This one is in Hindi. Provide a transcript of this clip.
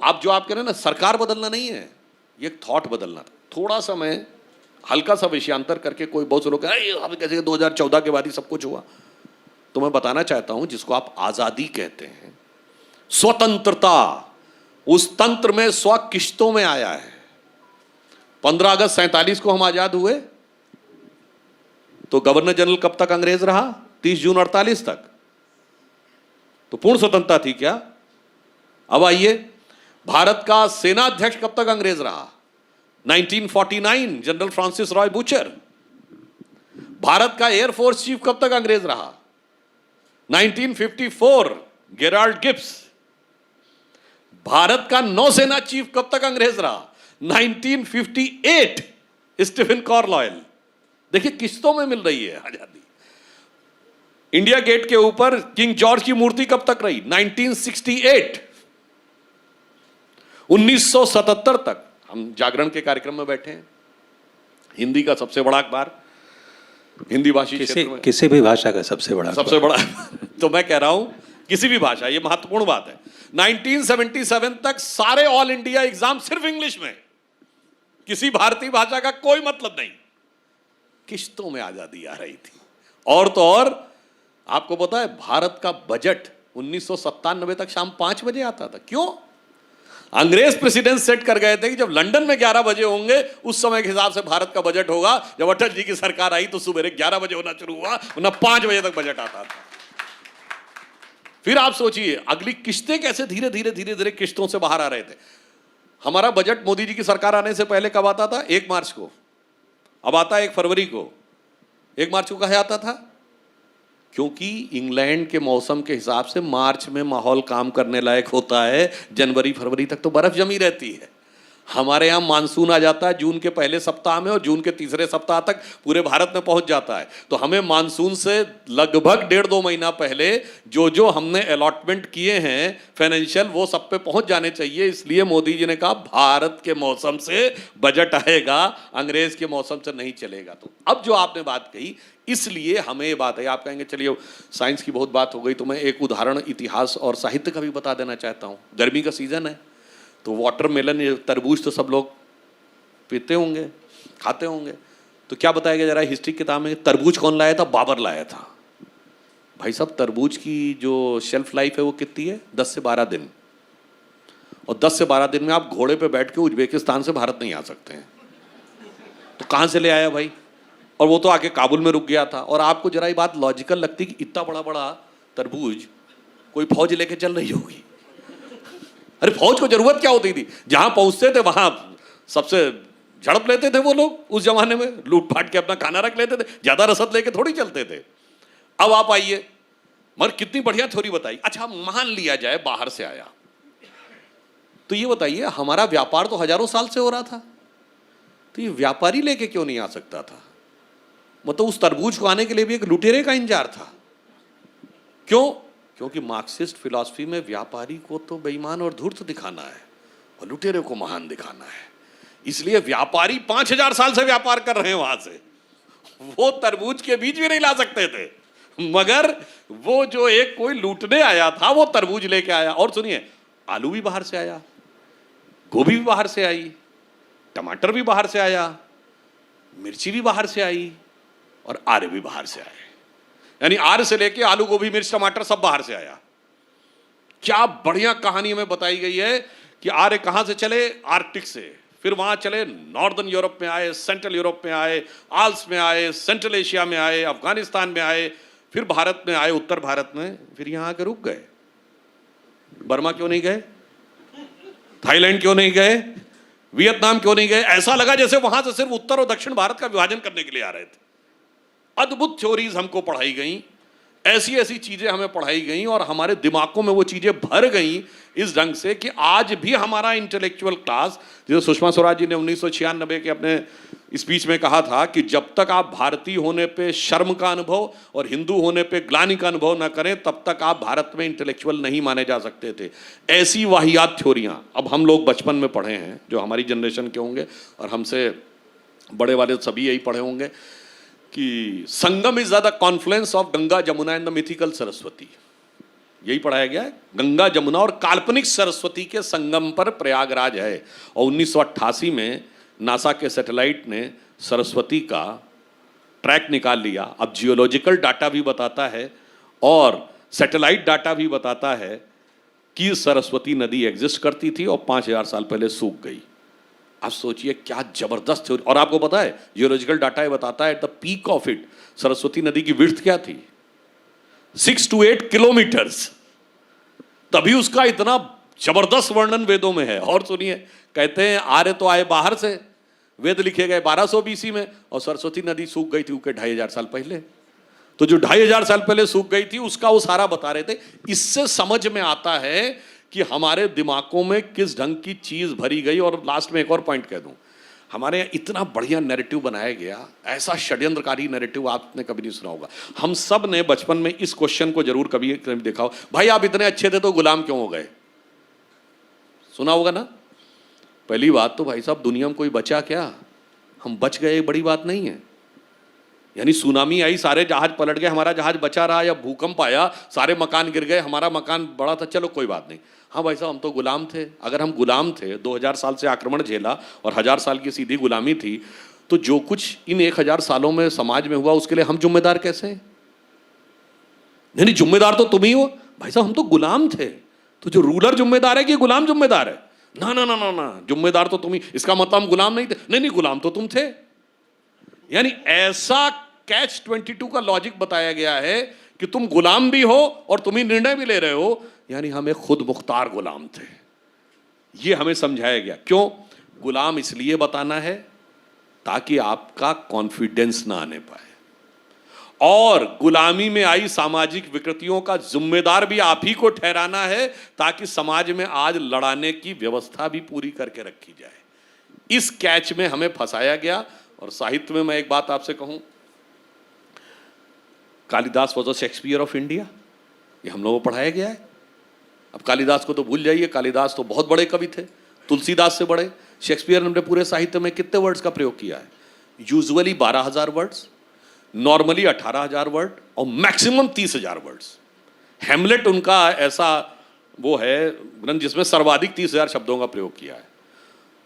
आप जो आप कह रहे हैं ना, सरकार बदलना नहीं है, ये थॉट बदलना। थोड़ा सा मैं हल्का सा विषयांतर करके, कोई बहुत से लोग कैसे 2014 के बाद ही सब कुछ हुआ, तो मैं बताना चाहता हूं जिसको आप आजादी कहते हैं, स्वतंत्रता, उस तंत्र में स्व किश्तों में आया है। 15 अगस्त 47 को हम आजाद हुए, तो गवर्नर जनरल कब तक अंग्रेज रहा? 30 जून 48 तक। तो पूर्ण स्वतंत्रता थी क्या? अब आइए, भारत का सेना अध्यक्ष कब तक अंग्रेज रहा? 1949 general Francis Roy butcher. Bharat का एयरफोर्स चीफ कब तक अंग्रेज रहा? 1954 गेराल्ड गिब्स। भारत का नौसेना चीफ कब तक अंग्रेज रहा? 1958 स्टीफन कार्लाइल। देखिए किस्तों में मिल रही है आजादी। इंडिया गेट के ऊपर किंग जॉर्ज की मूर्ति कब तक रही? 1968। 1977 तक। हम जागरण के कार्यक्रम में बैठे हैं, हिंदी का सबसे बड़ा अखबार, हिंदी भाषी क्षेत्र में किसी भी भाषा का सबसे बड़ा तो मैं कह रहा हूं किसी भी भाषा, ये महत्वपूर्ण बात है। 1977 तक सारे ऑल इंडिया एग्जाम सिर्फ इंग्लिश में, किसी भारतीय भाषा का कोई मतलब नहीं। किश्तों में आजादी आ रही थी। और तो और आपको पता है, भारत का बजट 1997 तक शाम 5 बजे आता था। क्यों? अंग्रेज प्रेसिडेंट सेट कर गए थे कि जब लंदन में 11 बजे होंगे, उस समय के हिसाब से भारत का बजट होगा। जब अटल जी की सरकार आई तो सुबह 11 बजे होना शुरू हुआ, वरना 5 बजे तक बजट आता था। फिर आप सोचिए अगली किश्तें कैसे धीरे धीरे धीरे धीरे किश्तों से बाहर आ रहे थे। हमारा बजट मोदी जी की सरकार आने से पहले कब आता था? 1 मार्च को। अब आता है 1 फरवरी को। 1 मार्च को कहे आता था? क्योंकि इंग्लैंड के मौसम के हिसाब से मार्च में माहौल काम करने लायक होता है, जनवरी फरवरी तक तो बर्फ जमी रहती है। हमारे यहाँ मानसून आ जाता है जून के पहले सप्ताह में, और जून के तीसरे सप्ताह तक पूरे भारत में पहुंच जाता है। तो हमें मानसून से लगभग 1.5-2 महीना पहले जो हमने अलॉटमेंट किए हैं फाइनेंशियल, वो सब पे पहुंच जाने चाहिए। इसलिए मोदी जी ने कहा भारत के मौसम से बजट आएगा, अंग्रेज के मौसम से नहीं चलेगा। तो अब जो आपने बात कही, इसलिए हमें ये बात है। आप कहेंगे चलिए साइंस की बहुत बात हो गई, तो मैं एक उदाहरण इतिहास और साहित्य का भी बता देना चाहता हूँ। गर्मी का सीजन है, तो वाटरमेलन, तरबूज तो सब लोग पीते होंगे, खाते होंगे। तो क्या बताया गया जरा हिस्ट्री किताब में? तरबूज कौन लाया था? बाबर लाया था। भाई साहब, तरबूज की जो शेल्फ लाइफ है वो कितनी है? 10 से 12 दिन। और 10 से 12 दिन में आप घोड़े पे बैठ के उज्बेकिस्तान से भारत नहीं आ सकते हैं। तो कहाँ से ले आया भाई? और वो तो आके काबुल में रुक गया था। और आपको जरा ये बात लॉजिकल लगती कि इतना बड़ा बड़ा तरबूज कोई फौज लेके चल रही होगी? अरे फौज को जरूरत क्या होती थी? जहां पहुंचते थे वहां सबसे झड़प लेते थे वो लोग। उस जमाने में लूट फाट के अपना खाना रख लेते थे, ज्यादा रसद लेके थोड़ी चलते थे। अब आप आइए, मगर कितनी बढ़िया थ्योरी बताई। अच्छा मान लिया जाए बाहर से आया, तो ये बताइए हमारा व्यापार तो हजारों साल से हो रहा था, तो ये व्यापारी लेके क्यों नहीं आ सकता था? मतलब उस तरबूज को आने के लिए भी एक लुटेरे का इंतजार था। क्यों? क्योंकि मार्क्सिस्ट फिलॉसफी में व्यापारी को तो बेईमान और धूर्त दिखाना है और लुटेरे को महान दिखाना है। इसलिए व्यापारी 5000 साल से व्यापार कर रहे हैं वहां से, वो तरबूज के बीज भी नहीं ला सकते थे, मगर वो जो एक कोई लूटने आया था वो तरबूज लेके आया। और सुनिए, आलू भी बाहर से आया, गोभी भी बाहर से आई, टमाटर भी बाहर से आया, मिर्ची भी बाहर से आई, और आरे भी बाहर से आए। यानी आर से लेके आलू, गोभी, मिर्च, टमाटर सब बाहर से आया। क्या बढ़िया कहानी में बताई गई है कि आर्य कहां से चले? आर्कटिक से, फिर वहां चले नॉर्दर्न यूरोप में आए, सेंट्रल यूरोप में आए, आल्स में आए, सेंट्रल एशिया में आए, अफगानिस्तान में आए, फिर भारत में आए, उत्तर भारत में, फिर यहां आके रुक गए। बर्मा क्यों नहीं गए? थाईलैंड क्यों नहीं गए? वियतनाम क्यों नहीं गए? ऐसा लगा जैसे वहां से सिर्फ उत्तर और दक्षिण भारत का विभाजन करने के लिए आ रहे थे। अद्भुत थ्योरीज हमको पढ़ाई गई, ऐसी ऐसी चीजें हमें पढ़ाई गई, और हमारे दिमागों में वो चीजें भर गई इस ढंग से कि आज भी हमारा इंटेलेक्चुअल क्लास, जैसे सुषमा स्वराज जी ने 1996 के अपने स्पीच में कहा था कि जब तक आप भारतीय होने पे शर्म का अनुभव और हिंदू होने पे ग्लानि का अनुभव न करें, तब तक आप भारत में इंटेलेक्चुअल नहीं माने जा सकते थे। ऐसी वाहियात थ्योरियां अब हम लोग बचपन में पढ़े हैं, जो हमारी जनरेशन के होंगे और हमसे बड़े वाले सभी यही पढ़े होंगे, कि Sangam is the confluence of Ganga, Jamuna and the mythical Saraswati. यही पढ़ाया गया है। गंगा जमुना और काल्पनिक सरस्वती के संगम पर प्रयागराज है। और 1988 में नासा के सैटेलाइट ने सरस्वती का ट्रैक निकाल लिया। अब जियोलॉजिकल डाटा भी बताता है और सैटेलाइट डाटा भी बताता है कि सरस्वती नदी एग्जिस्ट करती थी और 5000 साल पहले सूख गई। आप सोचिए क्या जबरदस्त थ्योरी। और आपको पता है जियोलॉजिकल डाटा ये बताता है at the peak of it Saraswati नदी की विड्थ क्या थी, 6 to 8 किलोमीटर्स। तभी उसका इतना जबरदस्त वर्णन वेदों में है। और सुनिए, कहते हैं आर्य तो आए बाहर से, वेद लिखे गए 1200 BC में और सरस्वती नदी सूख गई थी उसके 2500 साल पहले। तो जो 2500 साल पहले सूख गई थी उसका वो सारा बता रहे थे। इससे समझ में आता है कि हमारे दिमागों में किस ढंग की चीज भरी गई। और लास्ट में एक और पॉइंट कह दूं, हमारे यहाँ इतना बढ़िया नैरेटिव बनाया गया, ऐसा षड्यंत्रकारी नैरेटिव आपने कभी नहीं सुना होगा। हम सब ने बचपन में इस क्वेश्चन को जरूर कभी देखा हो, भाई आप इतने अच्छे थे तो गुलाम क्यों हो गए? सुना होगा ना। पहली बात तो भाई साहब दुनिया में कोई बचा क्या? हम बच गए बड़ी बात नहीं है। यानी सुनामी आई सारे जहाज पलट गए, हमारा जहाज बचा रहा, या भूकंप आया सारे मकान गिर गए हमारा मकान बड़ा था, चलो कोई बात नहीं। हाँ भाई साहब हम तो गुलाम थे। अगर हम गुलाम थे, 2000 साल से आक्रमण झेला और 1000 साल की सीधी गुलामी थी, तो जो कुछ इन 1000 सालों में समाज में हुआ उसके लिए हम जिम्मेदार कैसे हैं? नहीं, जिम्मेदार तो तुम ही हो भाई साहब, हम तो गुलाम थे। तो जो रूलर जिम्मेदार है कि गुलाम जिम्मेदार है? ना ना ना ना ना, जिम्मेदार तो तुम ही। इसका मतलब हम गुलाम नहीं थे? नहीं, गुलाम तो तुम थे। यानी ऐसा कैच 22 का लॉजिक बताया गया है कि तुम गुलाम भी हो और तुम ही निर्णय भी ले रहे हो। यानी हमें खुद मुख्तार गुलाम थे, ये हमें समझाया गया। क्यों गुलाम? इसलिए बताना है ताकि आपका कॉन्फिडेंस ना आने पाए। और गुलामी में आई सामाजिक विकृतियों का जिम्मेदार भी आप ही को ठहराना है, ताकि समाज में आज लड़ाने की व्यवस्था भी पूरी करके रखी जाए। इस कैच में हमें फंसाया गया। और साहित्य में मैं एक बात आपसे कहूं, Kalidas was the Shakespeare of India, ये हम लोगों को पढ़ाया गया है। अब कालिदास को तो भूल जाइए, कालिदास तो बहुत बड़े कवि थे, तुलसीदास से बड़े। शेक्सपियर ने पूरे साहित्य में कितने वर्ड्स का प्रयोग किया है? यूजुअली 12,000 वर्ड्स, नॉर्मली 18,000 वर्ड और मैक्सिमम 30,000 वर्ड्स। हेमलेट उनका ऐसा वो है ग्रंथ जिसमें सर्वाधिक 30,000 शब्दों का प्रयोग किया है।